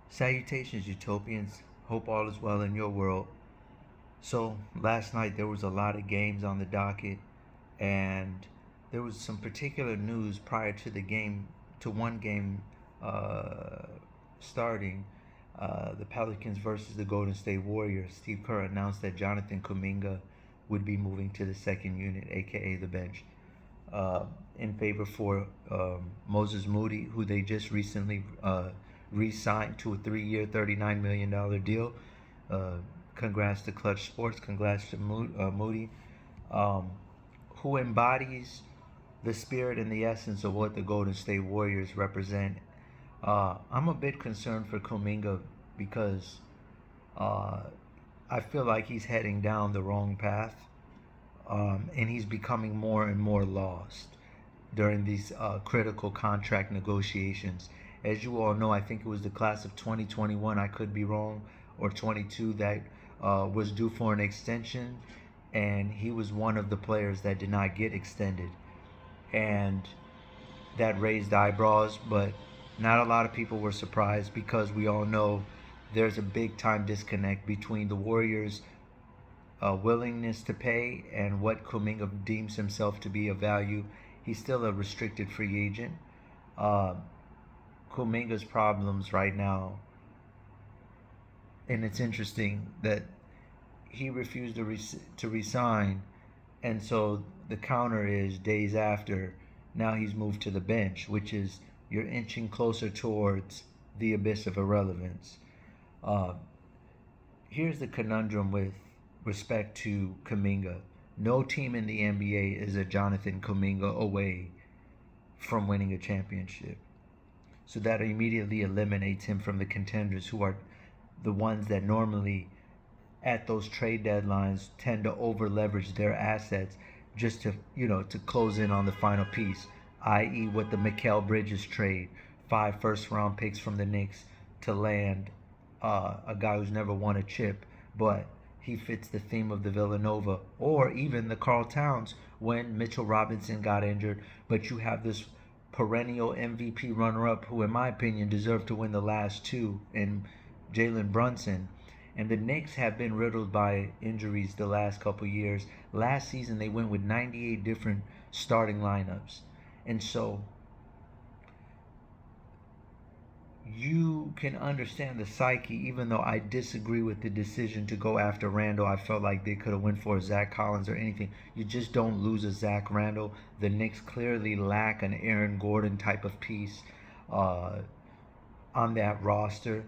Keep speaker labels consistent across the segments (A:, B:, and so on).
A: Salutations, Utopians. Hope all is well in your world. So, last night there was a lot of games on the docket, and there was some particular news prior to the game, to one game uh, starting. The Pelicans versus the Golden State Warriors. Steve Kerr announced that Jonathan Kuminga would be moving to the second unit, aka the bench, uh, in favor for Moses Moody, who they just recently re-signed to a 3-year, $39 million deal. Uh, Congrats to Clutch Sports. Congrats to Moody, um, who embodies the spirit and the essence of what the Golden State Warriors represent. I'm a bit concerned for Kuminga because uh, I feel like he's heading down the wrong path, and he's becoming more and more lost during these critical contract negotiations. As you all know, I think it was the class of 2021, I could be wrong, or 22 that was due for an extension, and he was one of the players that did not get extended. And that raised eyebrows, but not a lot of people were surprised because we all know there's a big time disconnect between the Warriors' willingness to pay and what Kuminga deems himself to be of value. He's still a restricted free agent. Uh, Kuminga's problems right now, and it's interesting that he refused to resign, and so the counter is days after. Now he's moved to the bench, which is you're inching closer towards the abyss of irrelevance. Uh, Here's the conundrum with respect to Kuminga. No team in the NBA is a Jonathan Kuminga away from winning a championship. So that immediately eliminates him from the contenders, who are the ones that normally at those trade deadlines tend to over leverage their assets just to to close in on the final piece, i.e. what the Mikal Bridges trade, 5 first round picks from the Knicks to land a guy who's never won a chip, but he fits the theme of the Villanova, or even the Carl Towns when Mitchell Robinson got injured. But you have this perennial MVP runner-up who, in my opinion, deserved to win the last two in Jalen Brunson. And the Knicks have been riddled by injuries the last couple years. Last season, they went with 98 different starting lineups. And so you can understand the psyche, even though I disagree with the decision to go after Randall. I felt like they could have went for Zach Collins or anything. You just don't lose a Zach Randall. The Knicks clearly lack an Aaron Gordon type of piece uh, on that roster.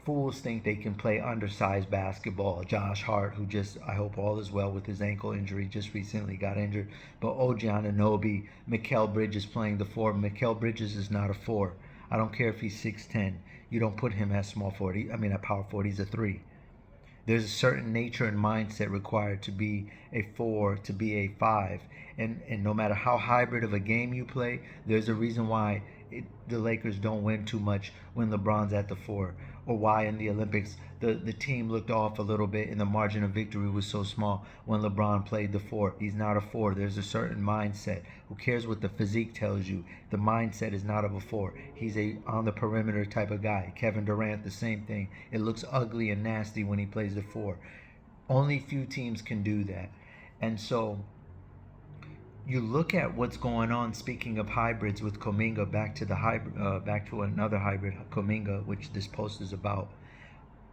A: Fools think they can play undersized basketball. Josh Hart, who just, I hope all is well with his ankle injury, just recently got injured. But OG Anunoby, Mikal Bridges playing the four. Mikal Bridges is not a four. I don't care if he's 6'10". You don't put him at small forward. At power forward, he's a 3. There's a certain nature and mindset required to be a 4, to be a 5. And no matter how hybrid of a game you play, there's a reason why the Lakers don't win too much when LeBron's at the 4, or why in the Olympics the team looked off a little bit and the margin of victory was so small when LeBron played the 4. He's not a 4. There's a certain mindset. Who cares what the physique tells you? The mindset is not of a 4. He's a on the perimeter type of guy. Kevin Durant, the same thing. It looks ugly and nasty when he plays the 4. Only few teams can do that. And so you look at what's going on. Speaking of hybrids with Kuminga, back to the hybrid, back to another hybrid, Kuminga, which this post is about.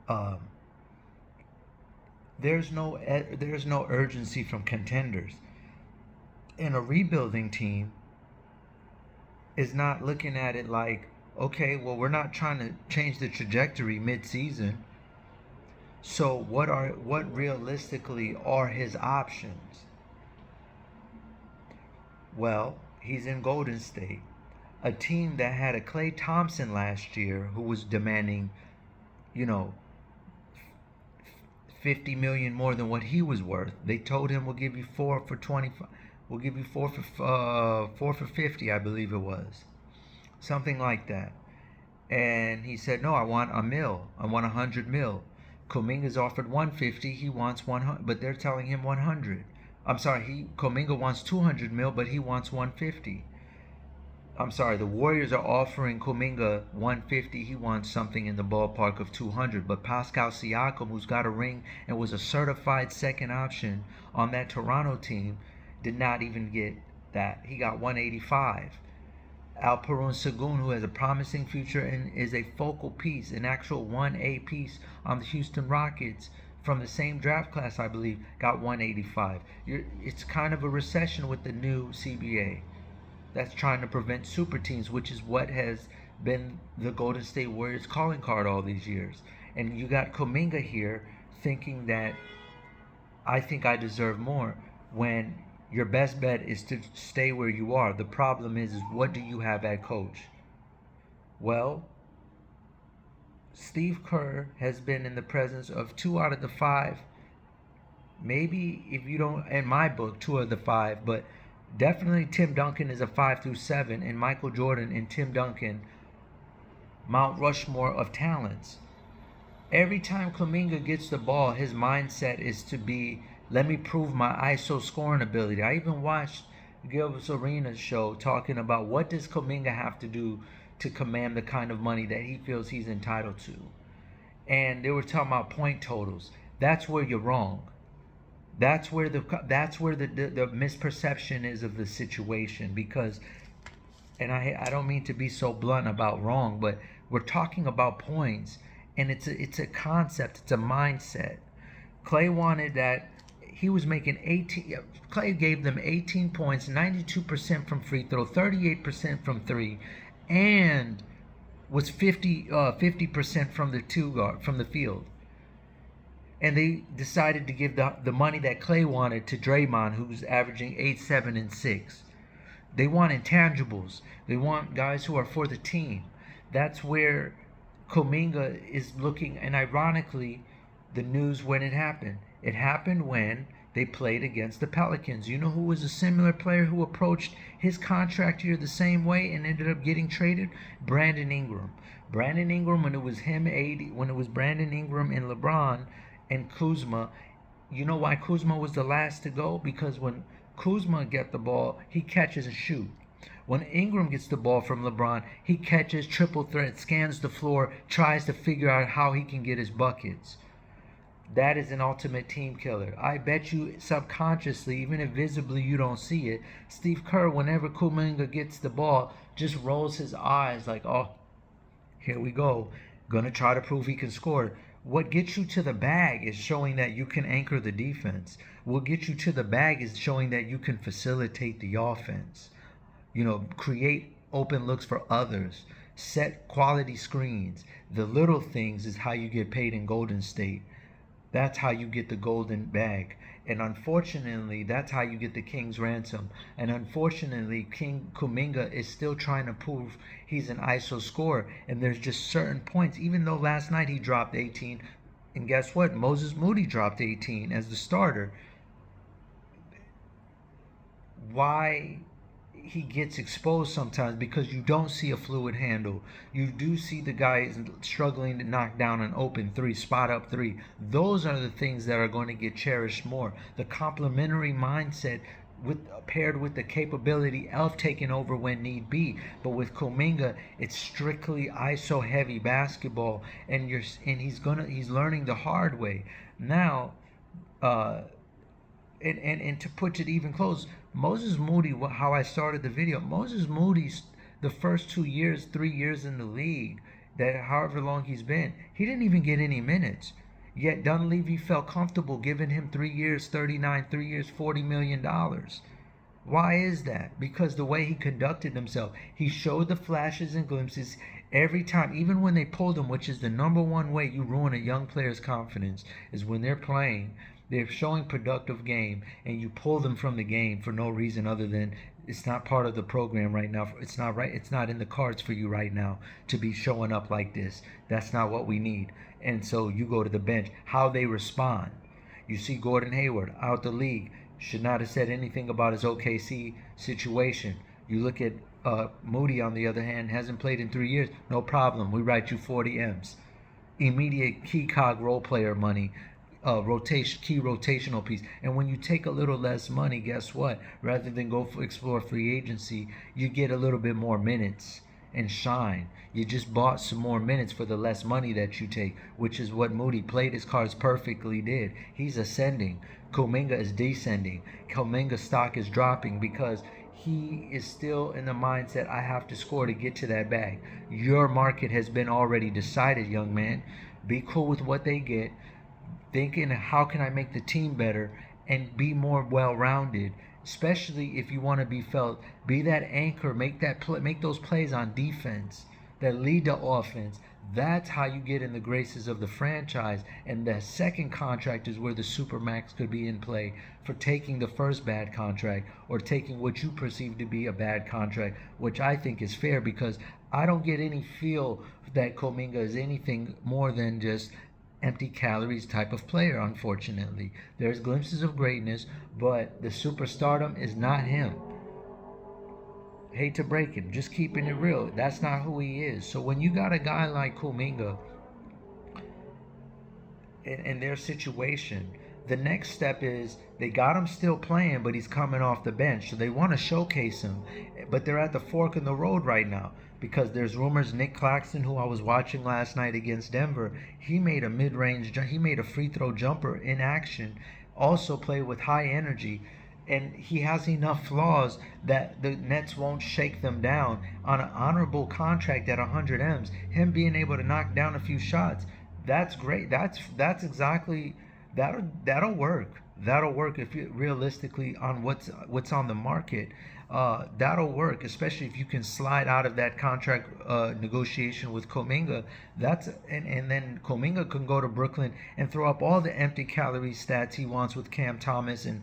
A: Um, there's no urgency from contenders, and a rebuilding team is not looking at it like, okay, well, we're not trying to change the trajectory mid-season. So what realistically are his options? Well, he's in Golden State, a team that had a Klay Thompson last year who was demanding, you know, 50 million more than what he was worth. They told him, we'll give you 4 for 25. We'll give you 4 for 50, I believe it was. Something like that. And he said, no, I want a mil. I want 100 mil. Kuminga's offered 150. He wants 100, but they're telling him 100. I'm sorry, Kuminga wants 200 mil, but he wants 150. I'm sorry, the Warriors are offering Kuminga 150. He wants something in the ballpark of 200. But Pascal Siakam, who's got a ring and was a certified second option on that Toronto team, did not even get that. He got 185. Alperon Sengun, who has a promising future and is a focal piece, an actual 1A piece on the Houston Rockets from the same draft class, I believe, got 185. It's kind of a recession with the new CBA that's trying to prevent super teams, which is what has been the Golden State Warriors calling card all these years. And you got Kuminga here thinking that I think I deserve more when your best bet is to stay where you are. The problem is what do you have at coach? Well, Steve Kerr has been in the presence of 2 out of the 5. Maybe if you don't, in my book, 2 of the 5, but definitely Tim Duncan is a 5 through 7, and Michael Jordan and Tim Duncan, Mount Rushmore of talents. Every time Kuminga gets the ball, his mindset is to be, let me prove my ISO scoring ability. I even watched Gilbert Arenas show talking about what does Kuminga have to do to command the kind of money that he feels he's entitled to. And they were talking about point totals. That's where you're wrong. That's where the misperception is of the situation, because, and I don't mean to be so blunt about wrong, but we're talking about points, and it's a concept, it's a mindset. Clay wanted that. He was making 18. Clay gave them 18 points, 92% from free throw, 38% from three, and was 50% from the field. And they decided to give the money that Clay wanted to Draymond, who's averaging 8, 7, and 6. They want intangibles. They want guys who are for the team. That's where Kuminga is looking. And ironically, the news when it happened when they played against the Pelicans. You know who was a similar player who approached his contract year the same way and ended up getting traded? Brandon Ingram. Brandon Ingram, when it was Brandon Ingram and LeBron and Kuzma, you know why Kuzma was the last to go? Because when Kuzma gets the ball, he catches and shoots. When Ingram gets the ball from LeBron, he catches, triple threat, scans the floor, tries to figure out how he can get his buckets. That is an ultimate team killer. I bet you subconsciously, even if visibly you don't see it, Steve Kerr, whenever Kuminga gets the ball, just rolls his eyes like, oh, here we go. Gonna try to prove he can score. What gets you to the bag is showing that you can anchor the defense. What gets you to the bag is showing that you can facilitate the offense. Create open looks for others. Set quality screens. The little things is how you get paid in Golden State. That's how you get the golden bag. And unfortunately, that's how you get the king's ransom. And unfortunately, King Kuminga is still trying to prove he's an ISO scorer. And there's just certain points, even though last night he dropped 18. And guess what? Moses Moody dropped 18 as the starter. Why he gets exposed sometimes? Because you don't see a fluid handle. You do see the guys struggling to knock down an open three, spot up three. Those are the things that are going to get cherished more. The complementary mindset paired with the capability of taking over when need be. But with Kuminga, it's strictly ISO heavy basketball, and he's learning the hard way now. And to put it even close, Moses Moody, how I started the video, Moses Moody's the first 2 years, 3 years in the league, that however long he's been, he didn't even get any minutes. Yet Dunleavy felt comfortable giving him 3 years, 39, 3 years, $40 million. Why is that? Because the way he conducted himself, he showed the flashes and glimpses every time, even when they pulled him, which is the number one way you ruin a young player's confidence, is when they're playing. They're showing productive game, and you pull them from the game for no reason other than it's not part of the program right now. It's not right. It's not in the cards for you right now to be showing up like this. That's not what we need. And so you go to the bench. How they respond. You see Gordon Hayward out the league. Should not have said anything about his OKC situation. You look at Moody, on the other hand, hasn't played in 3 years. No problem. We write you 40 M's. Immediate key cog role player money. key rotational piece. And when you take a little less money, guess what? Rather than go for explore free agency, you get a little bit more minutes and shine. You just bought some more minutes for the less money that you take, which is what Moody played his cards perfectly did. He's ascending. Kuminga is descending. Kuminga's stock is dropping because he is still in the mindset, I have to score to get to that bag. Your market has been already decided, young man. Be cool with what they get. Thinking, how can I make the team better and be more well-rounded? Especially if you want to be felt, be that anchor, make those plays on defense that lead to offense. That's how you get in the graces of the franchise. And the second contract is where the supermax could be in play for taking the first bad contract or taking what you perceive to be a bad contract, which I think is fair because I don't get any feel that Kuminga is anything more than just empty calories type of player. Unfortunately, there's glimpses of greatness, but the superstardom is not him. Hate to break it, just keeping it real, that's not who he is. So when you got a guy like Kuminga in their situation, the next step is they got him still playing, but he's coming off the bench, so they want to showcase him. But they're at the fork in the road right now because there's rumors Nick Claxton, who I was watching last night against Denver, he made a free throw jumper in action, also played with high energy, and he has enough flaws that the Nets won't shake them down on an honorable contract at 100 M's. Him being able to knock down a few shots, that's great. That's exactly that'll work. That'll work if you realistically on what's on the market. That'll work, especially if you can slide out of that contract negotiation with Kuminga. And then Kuminga can go to Brooklyn and throw up all the empty calorie stats he wants with Cam Thomas and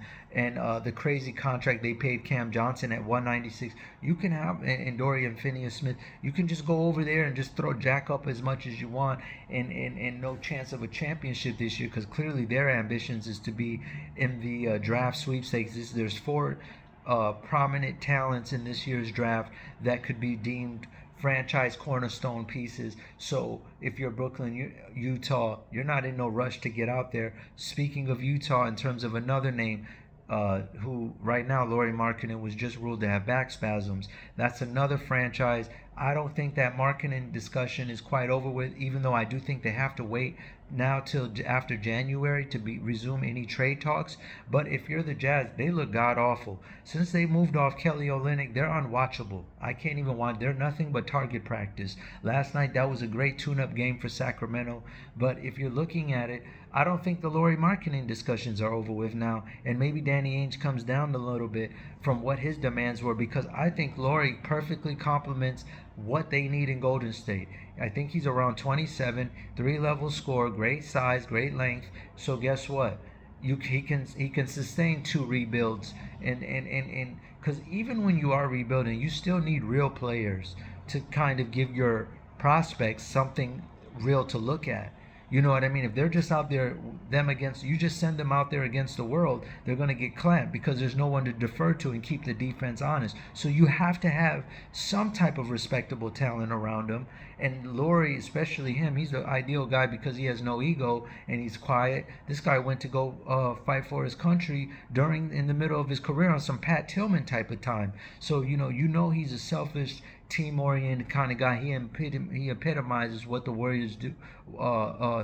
A: the crazy contract they paid Cam Johnson at 196. You can have and Dorian Finney-Smith. You can just go over there and just jack up as much as you want, and no chance of a championship this year because clearly their ambitions is to be in the draft sweepstakes. There's four prominent talents in this year's draft that could be deemed franchise cornerstone pieces. So if you're Brooklyn, Utah, you're not in no rush to get out there. Speaking of Utah, in terms of another name, who right now Lauri Markkanen was just ruled to have back spasms. That's another franchise. I don't think that Markkanen discussion is quite over with, even though I do think they have to wait now till after January to resume any trade talks. But if you're the Jazz, they look god awful. Since they moved off Kelly Olynyk, they're unwatchable. I can't even watch. They're nothing but target practice. Last night, that was a great tune-up game for Sacramento. But if you're looking at it, I don't think the Lauri Markkanen discussions are over with now. And maybe Danny Ainge comes down a little bit from what his demands were, because I think Lauri perfectly complements what they need in Golden State. I think he's around 27, 3-level scorer, great size, great length. So guess what? He can sustain 2 rebuilds, and because even when you are rebuilding, you still need real players to kind of give your prospects something real to look at. You know what I mean? If they're just out there, you just send them out there against the world, they're going to get clamped because there's no one to defer to and keep the defense honest. So you have to have some type of respectable talent around them. And Lauri, especially him, he's the ideal guy because he has no ego and he's quiet. This guy went to go fight for his country in the middle of his career on some Pat Tillman type of time. So you know he's a selfish, team-oriented kind of guy. He epitomizes what the Warriors do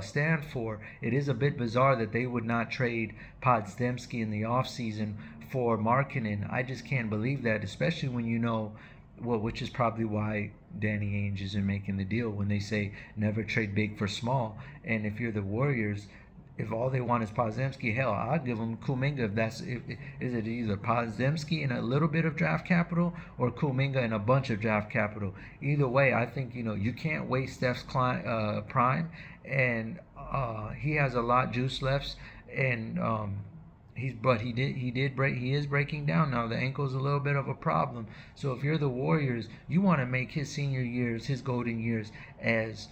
A: stand for. It is a bit bizarre that they would not trade Podziemski in the offseason for Markkanen. I just can't believe that, especially when you know, which is probably why Danny Ainge isn't making the deal when they say never trade big for small. And if you're the Warriors, if all they want is Podziemski, hell, I'll give them Kuminga. Is it either Podziemski and a little bit of draft capital or Kuminga and a bunch of draft capital? Either way, I think you can't waste Steph's prime, and he has a lot juice left, and he is breaking down now. The ankle's a little bit of a problem. So if you're the Warriors, you want to make his senior years, his golden years, as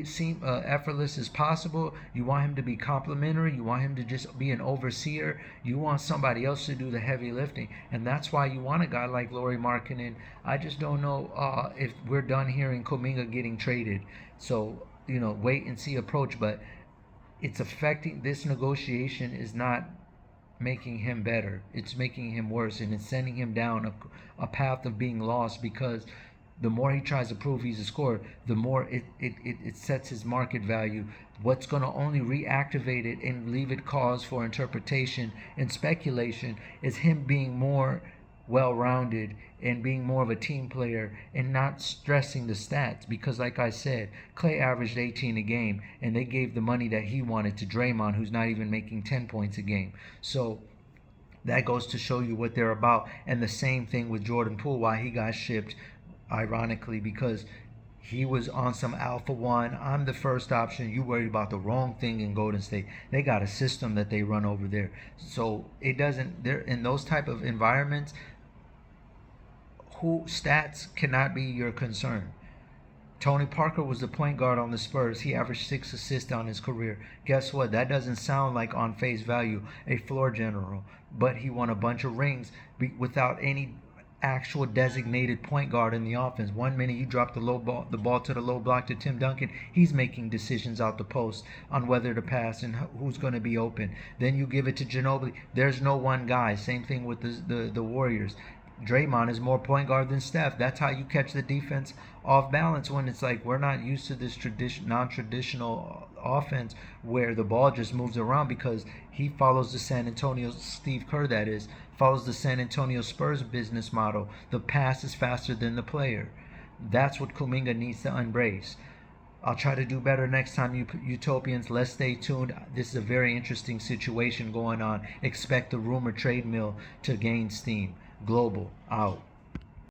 A: seem effortless as possible. You want him to be complimentary. You want him to just be an overseer. You want somebody else to do the heavy lifting, and that's why you want a guy like Lauri Markkanen. I just don't know if we're done hearing Kuminga getting traded. So wait and see approach. But it's affecting, this negotiation is not making him better. It's making him worse, and it's sending him down a path of being lost, because the more he tries to prove he's a scorer, the more it sets his market value. What's going to only reactivate it and leave it cause for interpretation and speculation is him being more well-rounded and being more of a team player and not stressing the stats, because like I said, Clay averaged 18 a game and they gave the money that he wanted to Draymond, who's not even making 10 points a game. So that goes to show you what they're about. And the same thing with Jordan Poole, why he got shipped, ironically, because he was on some alpha one. I'm the first option. You worried about the wrong thing in Golden State. They got a system that they run over there. So it doesn't, they're in those type of environments, who stats cannot be your concern. Tony Parker was the point guard on the Spurs. He averaged 6 assists on his career. Guess what? That doesn't sound like, on face value, a floor general. But he won a bunch of rings without any actual designated point guard in the offense. 1 minute you drop the ball to the low block to Tim Duncan, he's making decisions out the post on whether to pass and who's going to be open. Then you give it to Ginobili. There's no one guy. Same thing with the Warriors. Draymond is more point guard than Steph. That's how you catch the defense off balance, when it's like we're not used to this non-traditional offense where the ball just moves around, because he follows the San Antonio, Steve Kerr that is, follows the San Antonio Spurs business model. The pass is faster than the player. That's what Kuminga needs to embrace. I'll try to do better next time, you Utopians. Let's stay tuned. This is a very interesting situation going on. Expect the rumor trade mill to gain steam. Global out.